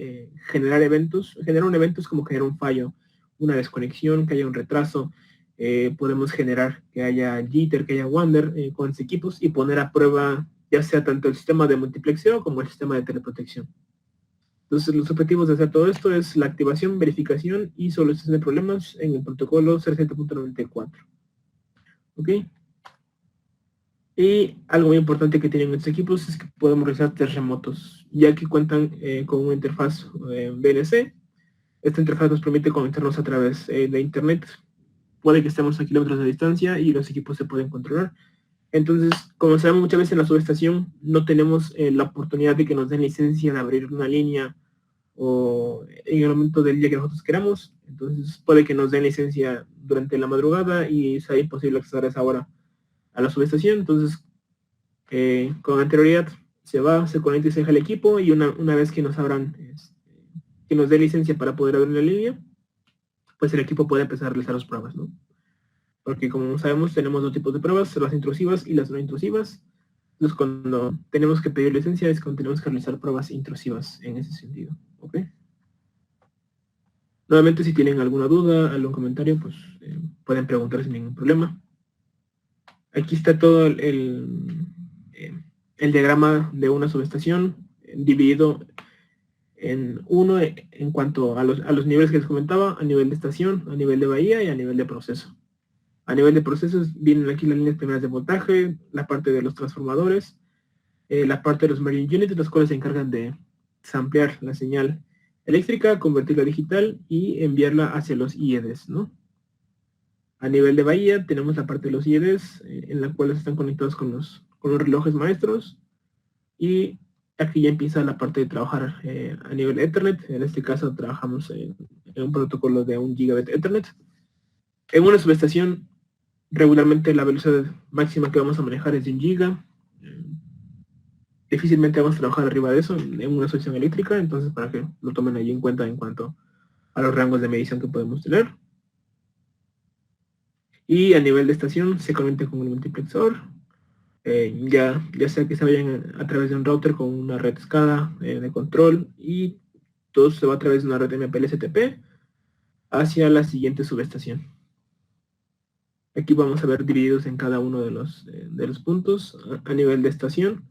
generar eventos. Generar un evento es como generar un fallo, una desconexión, que haya un retraso. Podemos generar que haya jitter, que haya wander con estos equipos y poner a prueba ya sea tanto el sistema de multiplexeo como el sistema de teleprotección. Entonces, los objetivos de hacer todo esto es la activación, verificación y solución de problemas en el protocolo 0.94. ¿Ok? Y algo muy importante que tienen estos equipos es que podemos realizar test remotos, ya que cuentan con una interfaz VNC. Esta interfaz nos permite conectarnos a través de internet. Puede que estemos a kilómetros de distancia y los equipos se pueden controlar. Entonces, como sabemos, muchas veces en la subestación no tenemos la oportunidad de que nos den licencia de abrir una línea o en el momento del día que nosotros queramos. Entonces puede que nos den licencia durante la madrugada y sea imposible acceder a esa hora a la subestación. Entonces con anterioridad se conecta y se deja el equipo, y una vez que nos abran, que nos dé licencia para poder abrir la línea, pues el equipo puede empezar a realizar las pruebas, ¿no? Porque como sabemos tenemos dos tipos de pruebas, las intrusivas y las no intrusivas. Entonces cuando tenemos que pedir licencia es cuando tenemos que realizar pruebas intrusivas en ese sentido, ¿ok? Nuevamente, si tienen alguna duda, algún comentario, pues pueden preguntar sin ningún problema. Aquí está todo el diagrama de una subestación dividido en uno en cuanto a los niveles que les comentaba, a nivel de estación, a nivel de bahía y a nivel de proceso. A nivel de procesos vienen aquí las líneas primeras de voltaje, la parte de los transformadores, la parte de los marine units, las cuales se encargan de samplear la señal eléctrica, convertirla a digital y enviarla hacia los IEDs, ¿no? A nivel de bahía tenemos la parte de los IEDs, en la cual están conectados con los relojes maestros, y aquí ya empieza la parte de trabajar a nivel Ethernet. En este caso trabajamos en un protocolo de 1 gigabit Ethernet. En una subestación, regularmente la velocidad máxima que vamos a manejar es de 1 giga. Difícilmente vamos a trabajar arriba de eso en una subestación eléctrica, entonces para que lo tomen ahí en cuenta en cuanto a los rangos de medición que podemos tener. Y a nivel de estación se conecta con el multiplexor, ya sea que se vayan a través de un router con una red SCADA de control, y todo se va a través de una red MPLS-TP hacia la siguiente subestación. Aquí vamos a ver divididos en cada uno de los puntos a nivel de estación,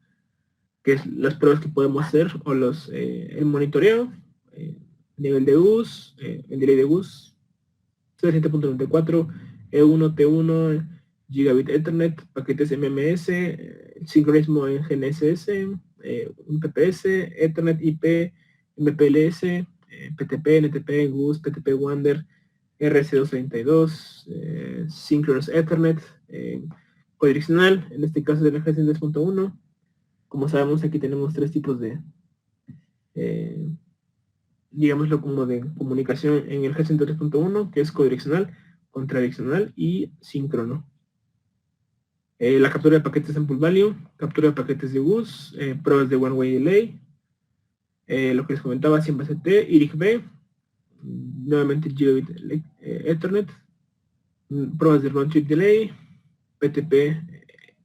que es las pruebas que podemos hacer, o el monitoreo, nivel de el delay de bus, 7.94, E1, T1, Gigabit Ethernet, paquetes MMS, sincronismo en GNSS, un PPS, Ethernet IP, MPLS, PTP, NTP, GUS, PTP Wander, RC232, Synchronous Ethernet, codireccional, en este caso de la GSM 3.1. Como sabemos, aquí tenemos tres tipos de, digámoslo como de comunicación en el GSM 3.1, que es codireccional, contradireccional y síncrono. La captura de paquetes en sample value, captura de paquetes de GUS, pruebas de one-way delay, lo que les comentaba, siempre CT, IRIG-B, nuevamente Gigabit Ethernet, pruebas de round trip delay, PTP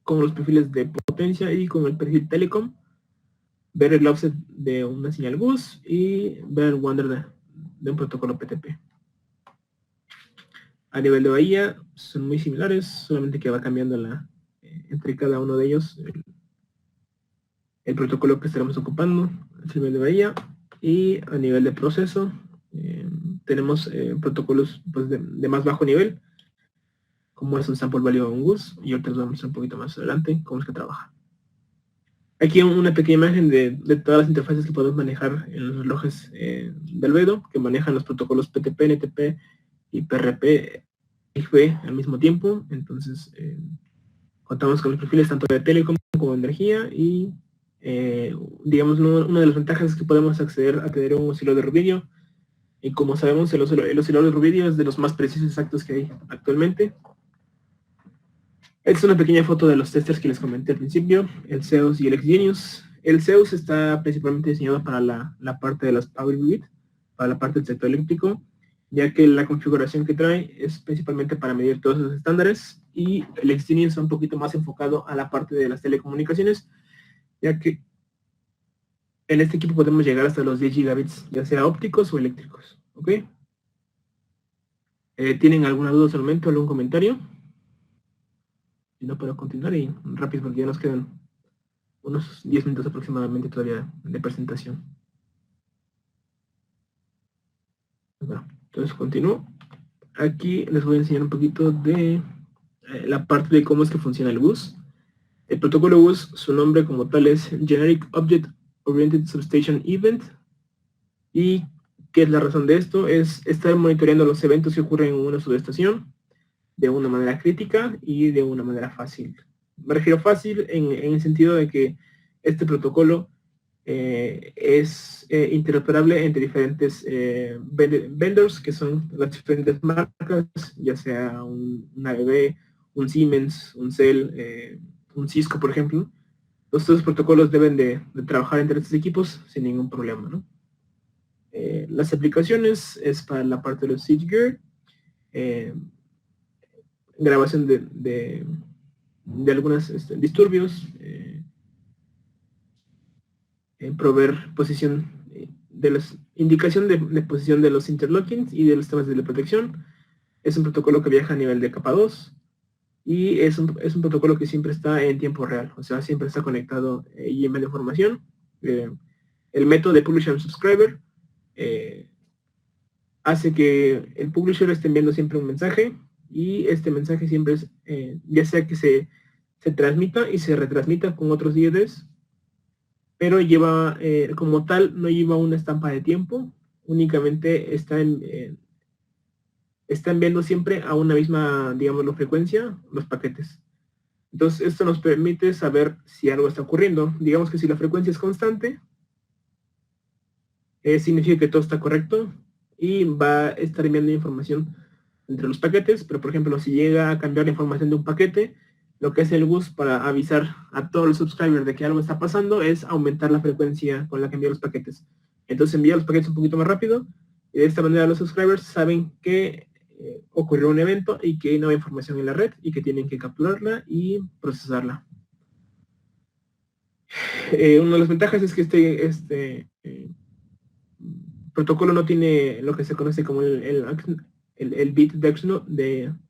con los perfiles de potencia y con el perfil telecom, ver el offset de una señal GUS y ver el wander de un protocolo PTP. A nivel de bahía son muy similares, solamente que va cambiando entre cada uno de ellos el protocolo que estaremos ocupando a nivel de bahía. Y a nivel de proceso tenemos protocolos pues, de más bajo nivel, como es un sample value o un GUS, y ahorita les voy a mostrar un poquito más adelante cómo es que trabaja. Aquí una pequeña imagen de todas las interfaces que podemos manejar en los relojes de Albedo, que manejan los protocolos PTP, NTP y PRP IGB al mismo tiempo. Entonces contamos con los perfiles tanto de telecom como de energía y digamos una de las ventajas es que podemos acceder a tener un oscilador de rubidio, y como sabemos el oscilador de rubidio es de los más precisos y exactos que hay actualmente. Esta es una pequeña foto de los testers que les comenté al principio, el Zeus y el XGenius. El Zeus está principalmente diseñado para la parte de las Power Grid, para la parte del sector eléctrico, ya que la configuración que trae es principalmente para medir todos esos estándares, y el XGenius está un poquito más enfocado a la parte de las telecomunicaciones, ya que en este equipo podemos llegar hasta los 10 gigabits, ya sea ópticos o eléctricos. ¿Ok? ¿Tienen alguna duda al momento, algún comentario? Si no, puedo continuar y rápido porque ya nos quedan unos 10 minutos aproximadamente todavía de presentación. Bueno, entonces continúo. Aquí les voy a enseñar un poquito de la parte de cómo es que funciona el GUS. El protocolo GUS, su nombre como tal es Generic Object Oriented Substation Event. ¿Y qué es la razón de esto? Es estar monitoreando los eventos que ocurren en una subestación de una manera crítica y de una manera fácil. Me refiero fácil en el sentido de que este protocolo es interoperable entre diferentes vendors, que son las diferentes marcas, ya sea un ABB, un Siemens, un Cell, un Cisco, por ejemplo. Estos protocolos deben de trabajar entre estos equipos sin ningún problema, ¿no? Las aplicaciones es para la parte de los switchgear, grabación de algunos disturbios, proveer posición de las indicación de posición de los interlockings y de los temas de la protección. Es un protocolo que viaja a nivel de capa 2 y es un protocolo que siempre está en tiempo real, o sea, siempre está conectado y envía información. El método de Publisher and Subscriber hace que el publisher esté enviando siempre un mensaje, y este mensaje siempre es, ya sea que se transmita y se retransmita con otros IDs, pero lleva, como tal, no lleva una estampa de tiempo, únicamente está enviando siempre a una misma, digamos, frecuencia los paquetes. Entonces, esto nos permite saber si algo está ocurriendo. Digamos que si la frecuencia es constante, significa que todo está correcto y va a estar enviando información entre los paquetes, pero por ejemplo, si llega a cambiar la información de un paquete, lo que hace el GUS para avisar a todos los subscribers de que algo está pasando es aumentar la frecuencia con la que envía los paquetes. Entonces envía los paquetes un poquito más rápido, y de esta manera los subscribers saben que ocurrió un evento y que hay nueva información en la red y que tienen que capturarla y procesarla. Una de las ventajas es que este protocolo no tiene lo que se conoce como el bit de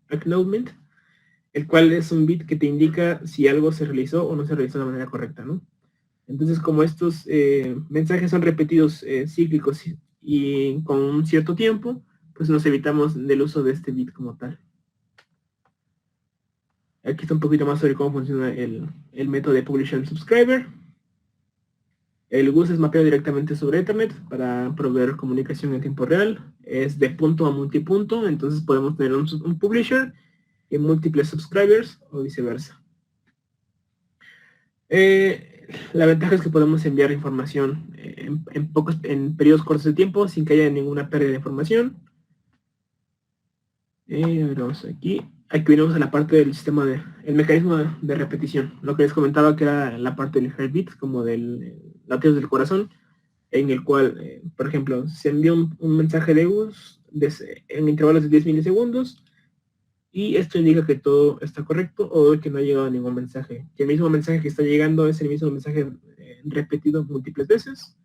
acknowledgement, el cual es un bit que te indica si algo se realizó o no se realizó de manera correcta, ¿no? Entonces, como estos mensajes son repetidos cíclicos y con un cierto tiempo, pues nos evitamos del uso de este bit como tal. Aquí está un poquito más sobre cómo funciona el método de Publisher and Subscriber. El GUS es mapeado directamente sobre Ethernet para proveer comunicación en tiempo real. Es de punto a multipunto, entonces podemos tener un publisher y múltiples subscribers o viceversa. La ventaja es que podemos enviar información en periodos cortos de tiempo sin que haya ninguna pérdida de información. Vamos aquí. Aquí venimos a la parte del sistema el mecanismo de repetición. Lo que les comentaba que era la parte del heartbeat, como del latidos del corazón, en el cual, por ejemplo, se envía un mensaje de GUS en intervalos de 10 milisegundos y esto indica que todo está correcto o que no ha llegado ningún mensaje. Que el mismo mensaje que está llegando es el mismo mensaje repetido múltiples veces.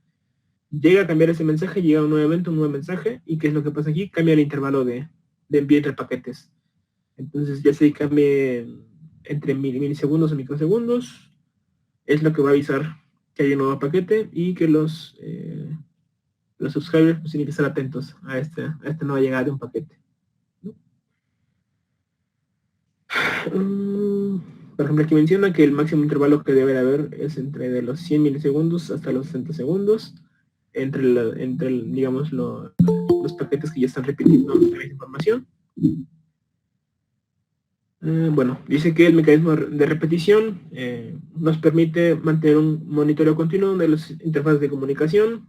Llega a cambiar ese mensaje, llega un nuevo evento, un nuevo mensaje, y ¿qué es lo que pasa aquí? Cambia el intervalo de envío entre paquetes. Entonces ya se cambie entre milisegundos o microsegundos, es lo que va a avisar que hay un nuevo paquete y que los subscribers pues, tienen que estar atentos a esta nueva llegada de un paquete. Por ejemplo, aquí menciona que el máximo intervalo que debe de haber es entre de los 100 milisegundos hasta los 60 segundos, entre digamos, los paquetes que ya están repitiendo la información. Bueno, dice que el mecanismo de repetición nos permite mantener un monitoreo continuo de las interfaces de comunicación,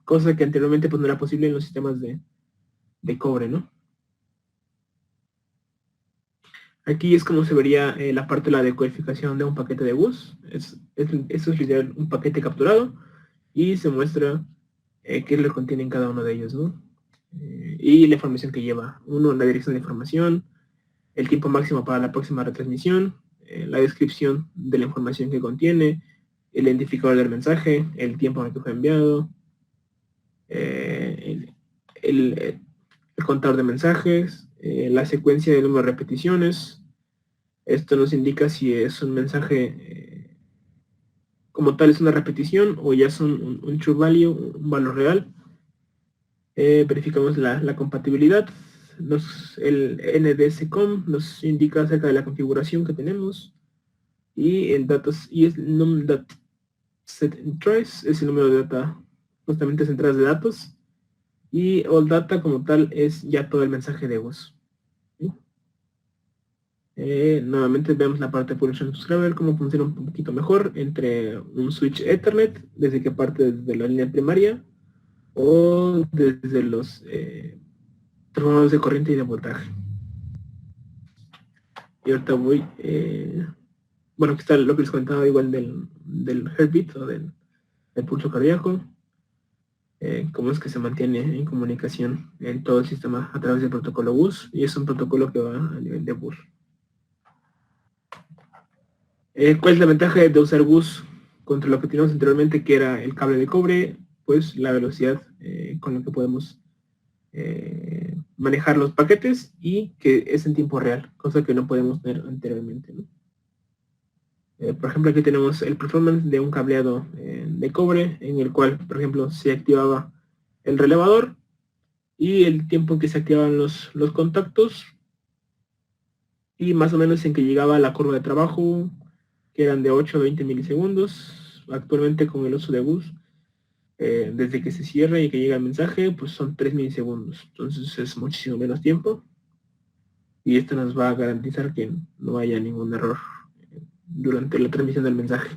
cosa que anteriormente pues, no era posible en los sistemas de cobre, ¿no? Aquí es como se vería la parte de la decodificación de un paquete de bus. Eso es literal un paquete capturado y se muestra qué es lo que contiene en cada uno de ellos, ¿no? Y la información que lleva. Uno, la dirección de información, el tiempo máximo para la próxima retransmisión, la descripción de la información que contiene, el identificador del mensaje, el tiempo en el que fue enviado, el contador de mensajes, la secuencia de número de repeticiones. Esto nos indica si es un mensaje como tal es una repetición o ya es un true value, un valor real. Verificamos la compatibilidad. El NDSCOM nos indica acerca de la configuración que tenemos y el datos y es num.setEntries es el número de data justamente centradas de datos y all data como tal es ya todo el mensaje de voz. ¿Sí? Nuevamente vemos la parte de Publisher and Subscriber, cómo funciona un poquito mejor entre un switch Ethernet desde que parte desde la línea primaria o desde los transformadores de corriente y de voltaje. Y ahorita voy, bueno, aquí está lo que les comentaba igual del heartbeat o del pulso cardíaco, cómo es que se mantiene en comunicación en todo el sistema a través del protocolo bus, y es un protocolo que va a nivel de bus. ¿Cuál es la ventaja de usar bus contra lo que teníamos anteriormente, que era el cable de cobre? Pues la velocidad con la que podemos manejar los paquetes y que es en tiempo real, cosa que no podemos tener anteriormente, ¿no? Por ejemplo, aquí tenemos el performance de un cableado de cobre en el cual, por ejemplo, se activaba el relevador y el tiempo en que se activaban los contactos y más o menos en que llegaba la curva de trabajo, que eran de 8 a 20 milisegundos. Actualmente con el uso de bus, desde que se cierra y que llega el mensaje, pues son 3 milisegundos. Entonces es muchísimo menos tiempo. Y esto nos va a garantizar que no haya ningún error durante la transmisión del mensaje.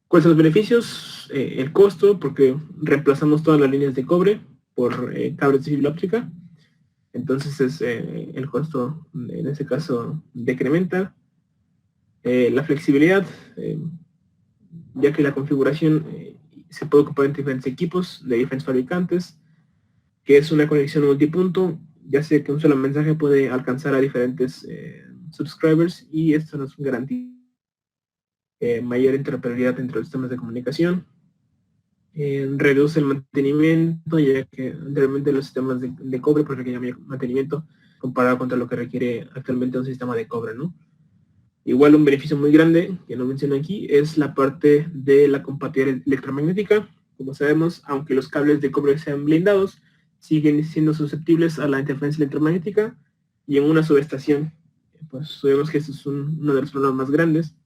¿Cuáles son los beneficios? El costo, porque reemplazamos todas las líneas de cobre por cables de fibra óptica. Entonces es el costo, en este caso, decrementa. La flexibilidad, ya que la configuración se puede ocupar en diferentes equipos de diferentes fabricantes, que es una conexión multipunto, ya sea que un solo mensaje puede alcanzar a diferentes subscribers y esto nos garantiza mayor interoperabilidad entre los sistemas de comunicación. Reduce el mantenimiento, ya que anteriormente los sistemas de cobre pues requerían mayor mantenimiento comparado contra lo que requiere actualmente un sistema de cobre, ¿no? Igual un beneficio muy grande, que no menciono aquí, es la parte de la compatibilidad electromagnética. Como sabemos, aunque los cables de cobre sean blindados, siguen siendo susceptibles a la interferencia electromagnética y en una subestación, pues sabemos que este es uno de los problemas más grandes,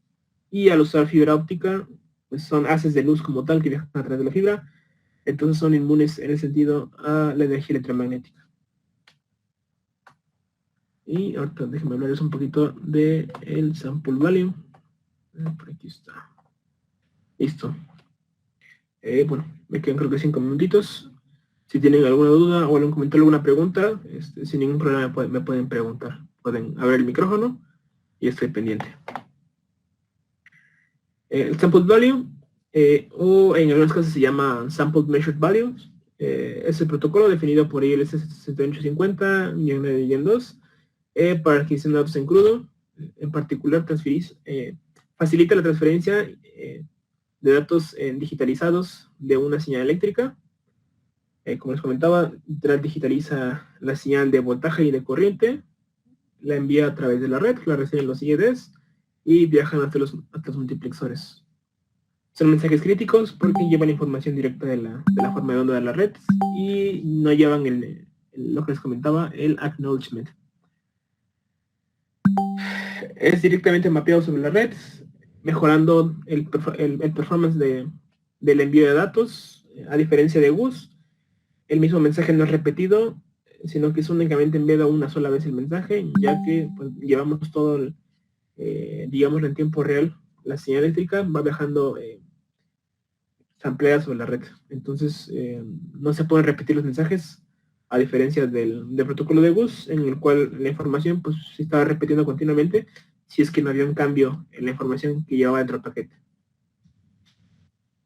y al usar fibra óptica, pues son haces de luz como tal que viajan a través de la fibra, entonces son inmunes en el sentido a la energía electromagnética. Y ahorita déjenme hablarles un poquito del sample value. Por aquí está. Listo. Bueno, me quedan creo que 5 minutitos. Si tienen alguna duda o algún comentario, alguna pregunta, sin ningún problema me pueden preguntar. Pueden abrir el micrófono y estoy pendiente. El sample value, o en algunos casos se llama sample measured values, es el protocolo definido por IEEE 7850-2 para adquisición de datos en crudo. En particular, facilita la transferencia de datos digitalizados de una señal eléctrica. Como les comentaba, digitaliza la señal de voltaje y de corriente, la envía a través de la red, la reciben los IEDs y viajan hasta los multiplexores. Son mensajes críticos porque llevan información directa de la forma de onda de la red y no llevan lo que les comentaba, el acknowledgement. Es directamente mapeado sobre la red, mejorando el performance del envío de datos, a diferencia de GUS. El mismo mensaje no es repetido, sino que es únicamente enviado una sola vez el mensaje, ya que pues, llevamos todo, digámoslo en tiempo real, la señal eléctrica va viajando sampleada sobre la red. Entonces, no se pueden repetir los mensajes, a diferencia del protocolo de GUS, en el cual la información pues, se estaba repitiendo continuamente, si es que no había un cambio en la información que llevaba dentro del paquete.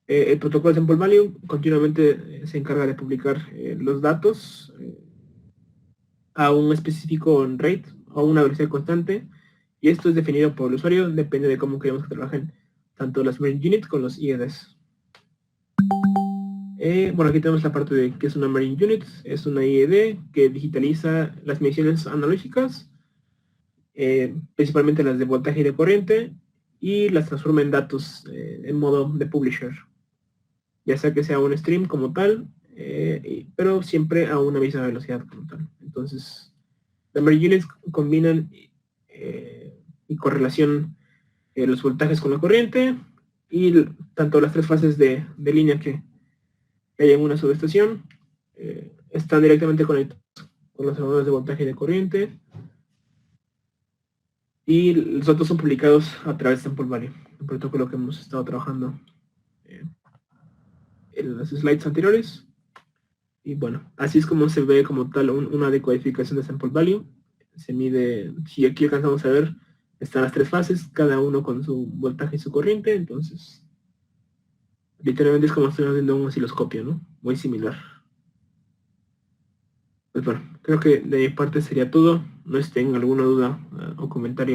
El protocolo de Sample Value continuamente se encarga de publicar los datos a un específico rate o una velocidad constante, y esto es definido por el usuario, depende de cómo queremos que trabajen tanto las Marine Units con los IEDs. Bueno, aquí tenemos la parte de que es una Marine Unit, es una IED que digitaliza las mediciones analógicas, principalmente las de voltaje y de corriente, y las transforma en datos en modo de publisher, ya sea que sea un stream como tal, pero siempre a una misma velocidad como tal. Entonces, las Marine Units combinan y correlación los voltajes con la corriente, y tanto las tres fases de línea que hay en una subestación están directamente conectados con los valores de voltaje y de corriente, y los datos son publicados a través de Sample Value, un protocolo que hemos estado trabajando en las slides anteriores. Y bueno, así es como se ve como tal una decodificación de Sample Value. Se mide, si aquí alcanzamos a ver, están las tres fases, cada uno con su voltaje y su corriente. Entonces, literalmente es como estoy haciendo un osciloscopio, ¿no? Muy similar. Pues bueno, creo que de mi parte sería todo. No sé si tienen alguna duda o comentario.